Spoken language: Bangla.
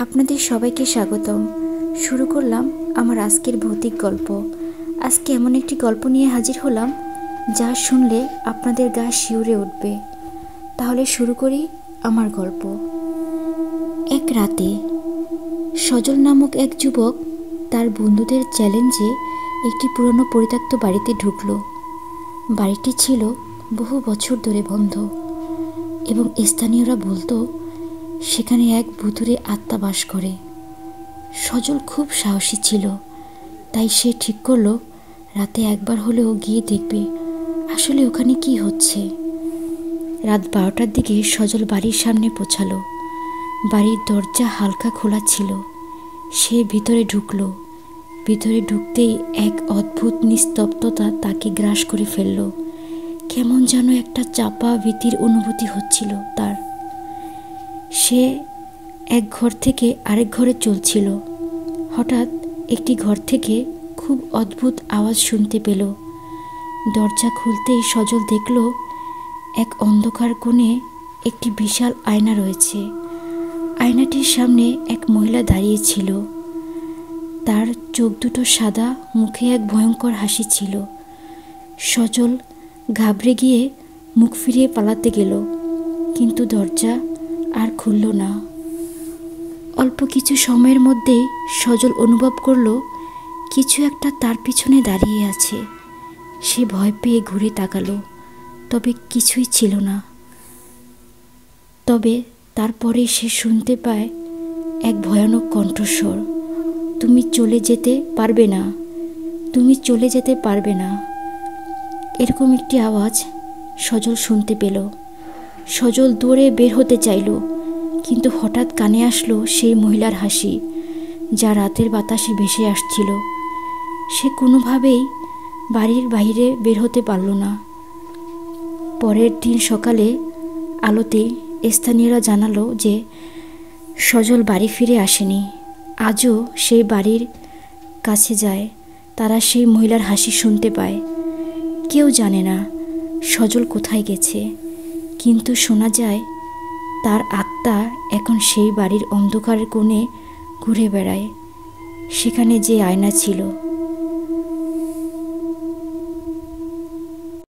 আপনাদের সবাইকে স্বাগতম। শুরু করলাম আমার আজকের ভৌতিক গল্প। আজকে এমন একটি গল্প নিয়ে হাজির হলাম যা শুনলে আপনাদের গা শিউরে উঠবে। তাহলে শুরু করি আমার গল্প। এক রাতে সজল নামক এক যুবক তার বন্ধুদের চ্যালেঞ্জে একটি পুরনো পরিত্যক্ত বাড়িতে ঢুকল। বাড়িটি ছিল বহু বছর ধরে বন্ধ এবং স্থানীয়রা বলতো সেখানে এক ভুতুড়ে আত্মা বাস করে। সজল খুব সাহসী ছিল, তাই সে ঠিক করলো রাতে একবার হলেও গিয়ে দেখবে আসলে ওখানে কি হচ্ছে। রাত 12টার দিকে সজল বাড়ির সামনে পৌঁছালো। বাড়ির দরজা হালকা খোলা ছিল। সে ভিতরে ঢুকলো। ভিতরে ঢুকতেই এক অদ্ভুত নিস্তব্ধতা তাকে গ্রাস করে ফেলল। কেমন যেন একটা চাপা ভীতির অনুভূতি হচ্ছিল তার। সে এক ঘর থেকে আরেক ঘরে চলছিল। হঠাৎ একটি ঘর থেকে খুব অদ্ভুত আওয়াজ শুনতে পেল। দরজা খুলতেই সজল দেখল এক অন্ধকার কোণে একটি বিশাল আয়না রয়েছে। আয়নাটির সামনে এক মহিলা দাঁড়িয়ে ছিল। তার চোখ দুটো সাদা, মুখে এক ভয়ঙ্কর হাসি ছিল। সজল ঘাবড়ে গিয়ে মুখ ফিরিয়ে পালাতে গেল, কিন্তু দরজা আর খুলল না। অল্প কিছু সময়ের মধ্যেই সজল অনুভব করল কিছু একটা তার পিছনে দাঁড়িয়ে আছে। সে ভয় পেয়ে ঘুরে তাকালো, তবে কিছুই ছিল না। তবে তারপরে সে শুনতে পায় এক ভয়ানক কণ্ঠস্বর, তুমি চলে যেতে পারবে না, তুমি চলে যেতে পারবে না। এরকম একটি আওয়াজ সজল শুনতে পেল। সজল দৌড়ে বের হতে চাইল, কিন্তু হঠাৎ কানে আসলো সেই মহিলার হাসি, যা রাতের বাতাসে ভেসে আসছিল। সে কোনোভাবেই বাড়ির বাইরে বের হতে পারল না। পরের দিন সকালে আলোতে স্থানীয়রা জানালো যে সজল বাড়ি ফিরে আসেনি। আজও সেই বাড়ির কাছে যায়, তারা সেই মহিলার হাসি শুনতে পায়। কেউ জানে না সজল কোথায় গেছে, কিন্তু শোনা যায় তার আত্মা এখন সেই বাড়ির অন্ধকারের কোণে ঘুরে বেড়ায়। সেখানে যে আয়না ছিল